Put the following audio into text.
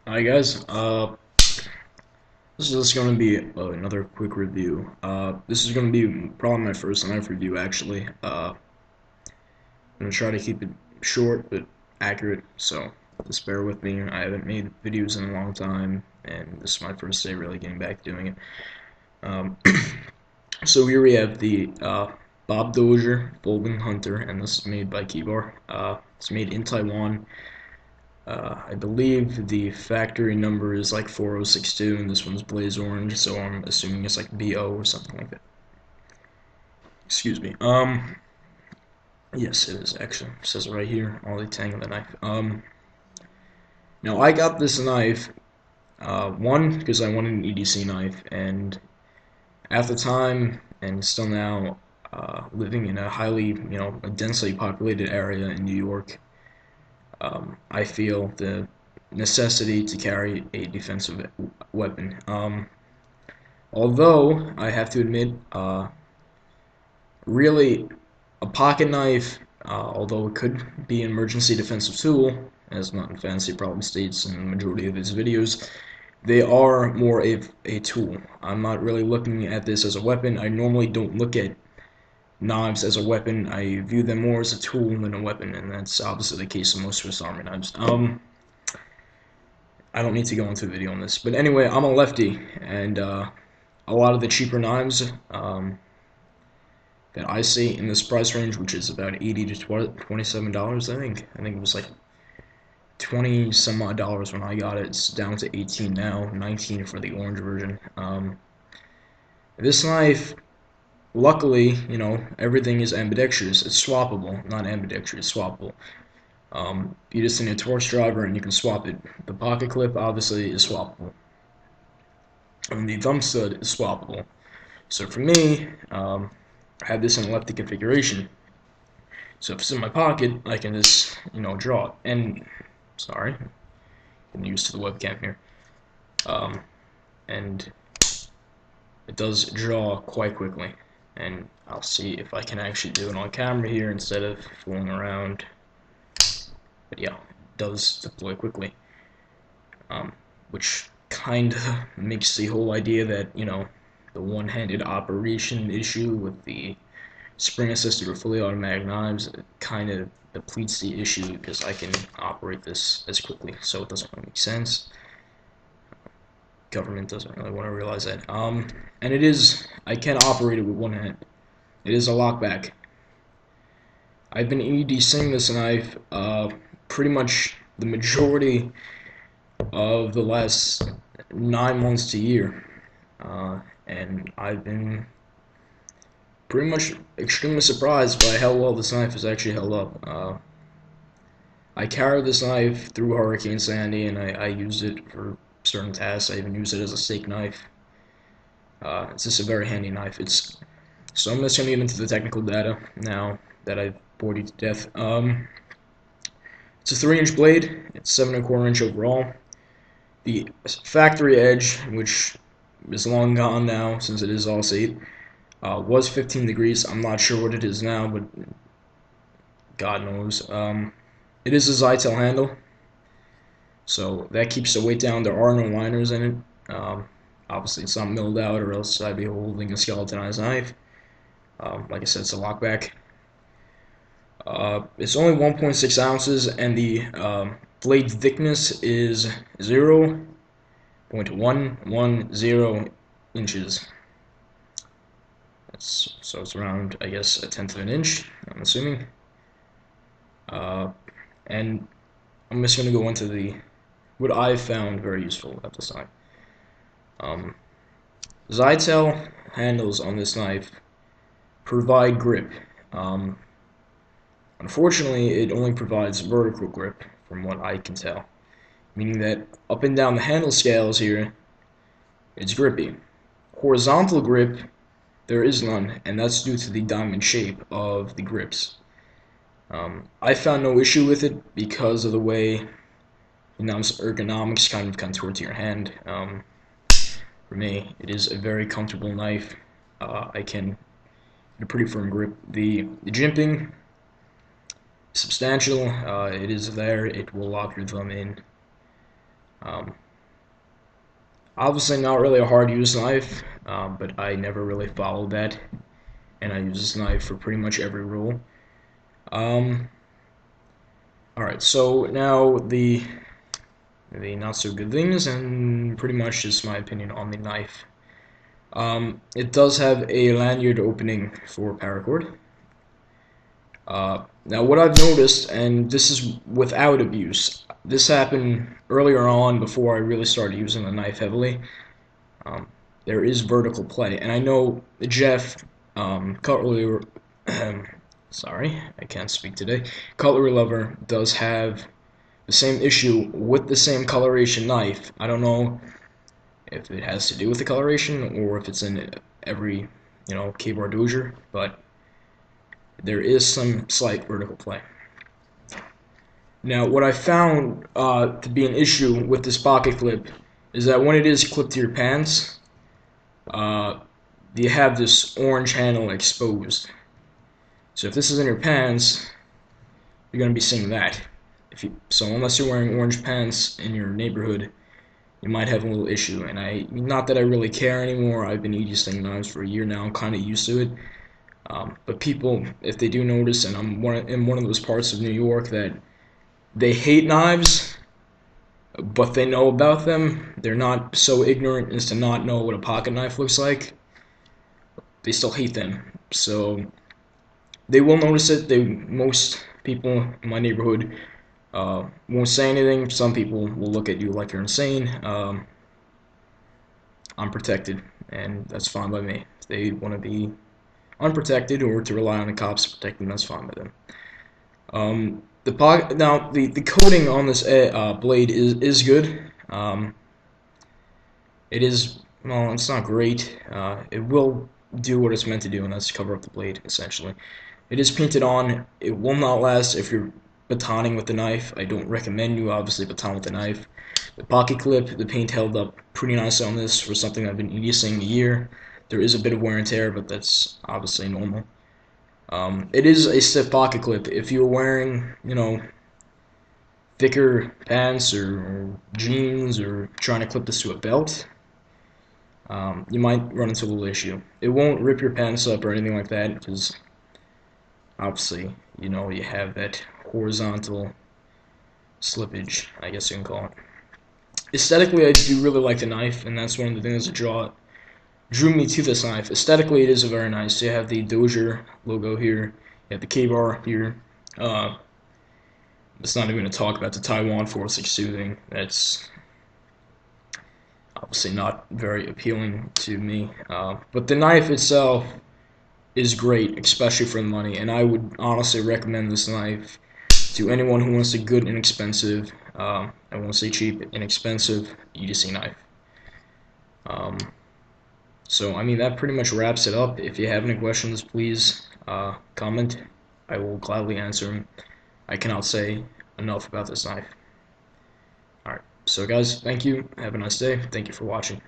Hi guys, this is just going to be another quick review. This is going to be probably my first knife review actually. I'm going to try to keep it short but accurate, so just bear with me. I haven't made videos in a long time, and this is my first day really getting back to doing it. Um, so here we have the Bob Dozier Folding Hunter, and this is made by Keybar. It's made in Taiwan. I believe the factory number is like 4062, and this one's blaze orange, so I'm assuming it's like BO or something like that. Excuse me. Yes, it is actually. It says it right here, all the tang of the knife. Now I got this knife, one, because I wanted an EDC knife, and at the time, and still now, living in a highly, a densely populated area in New York, I feel the necessity to carry a defensive weapon. Although I have to admit, really, a pocket knife, although it could be an emergency defensive tool, as Not Fancy probably states in the majority of his videos, they are more of a tool. I'm not really looking at this as a weapon. I normally don't look at knives as a weapon. I view them more as a tool than a weapon, and that's obviously the case of most Swiss Army knives. I don't need to go into a video on this, but anyway, I'm a lefty, and a lot of the cheaper knives that I see in this price range, which is about $80 to $27, I think. I think it was like 20 some odd dollars when I got it. It's down to 18 now, 19 for the orange version. This knife, luckily, everything is ambidextrous. It's swappable, not ambidextrous, swappable. You just need a torch driver and you can swap it. The pocket clip obviously is swappable, and the thumb stud is swappable. So for me, I have this in a lefty configuration. So if it's in my pocket, I can just, draw it. And, sorry, getting used to the webcam here. And it does draw quite quickly. And I'll see if I can actually do it on camera here instead of fooling around. But yeah, it does deploy quickly. Which kind of makes the whole idea that, the one-handed operation issue with the spring-assisted or fully automatic knives kind of depletes the issue because I can operate this as quickly, so it doesn't really make sense. Government doesn't really want to realize that. And it is, I can operate it with one hand. It is a lockback. I've been EDCing this knife pretty much the majority of the last 9 months to a year, and I've been pretty much extremely surprised by how well this knife has actually held up. I carried this knife through Hurricane Sandy, and I used it for certain tasks. I even used it as a steak knife. It's just a very handy knife. So I'm just going to get into the technical data now that I've bored you to death. It's a 3-inch blade. It's 7¼ inch overall. The factory edge, which is long gone now since it is All-State, was 15 degrees. I'm not sure what it is now, but God knows. It is a Zytel handle, so that keeps the weight down. There are no liners in it. Obviously, it's not milled out, or else I'd be holding a skeletonized knife. Like I said, it's a lockback. It's only 1.6 ounces, and the blade thickness is 0.110 inches. So it's around, I guess, a tenth of an inch, I'm assuming. And I'm just going to go into what I've found very useful about this knife. Zytel handles on this knife provide grip. Unfortunately, it only provides vertical grip, from what I can tell, meaning that up and down the handle scales here, it's grippy. Horizontal grip, there is none, and that's due to the diamond shape of the grips. I found no issue with it because of the way ergonomics kind of contour to your hand. For me, it is a very comfortable knife. I can get a pretty firm grip. The jimping, substantial. It is there. It will lock your thumb in. Obviously not really a hard use knife, but I never really followed that, and I use this knife for pretty much every rule. Alright, so now the not so good things, and pretty much just my opinion on the knife. It does have a lanyard opening for paracord. Now what I've noticed, and this is without abuse, this happened earlier on before I really started using the knife heavily. There is vertical play, and I know Jeff, cutlery, sorry, I can't speak today, cutlery lover does have the same issue with the same coloration knife. I don't know if it has to do with the coloration or if it's in every, K-bar Dozier, but there is some slight vertical play. Now, what I found to be an issue with this pocket clip is that when it is clipped to your pants, you have this orange handle exposed. So if this is in your pants, you're going to be seeing that. So unless you're wearing orange pants in your neighborhood, you might have a little issue. And not that I really care anymore. I've been EDCing knives for a year now. I'm kind of used to it. But people, if they do notice, and I'm in one of those parts of New York that they hate knives, but they know about them, they're not so ignorant as to not know what a pocket knife looks like. They still hate them. So they will notice it. Most people in my neighborhood won't say anything. Some people will look at you like you're insane. I'm protected, and that's fine by me. If they want to be unprotected or to rely on the cops to protect them, that's fine by them. The coating on this blade is good. It is, well, it's not great. It will do what it's meant to do, and that's cover up the blade, essentially. It is painted on. It will not last if you're batoning with the knife. I don't recommend you obviously baton with the knife. The pocket clip, the paint held up pretty nice on this for something I've been EDCing a year. There is a bit of wear and tear, but that's obviously normal. It is a stiff pocket clip. If you're wearing, thicker pants or jeans or trying to clip this to a belt, you might run into a little issue. It won't rip your pants up or anything like that, because obviously, you have that horizontal slippage, I guess you can call it. Aesthetically, I do really like the knife, and that's one of the things that drew me to this knife. Aesthetically, it is very nice. You have the Dozier logo here. You have the K-bar here. It's not even going to talk about the Taiwan 462 thing. That's obviously not very appealing to me. But the knife itself is great, especially for the money. And I would honestly recommend this knife to anyone who wants a good, inexpensive, I won't say cheap, inexpensive EDC knife. So, I mean, that pretty much wraps it up. If you have any questions, please comment. I will gladly answer them. I cannot say enough about this knife. Alright, so guys, thank you. Have a nice day. Thank you for watching.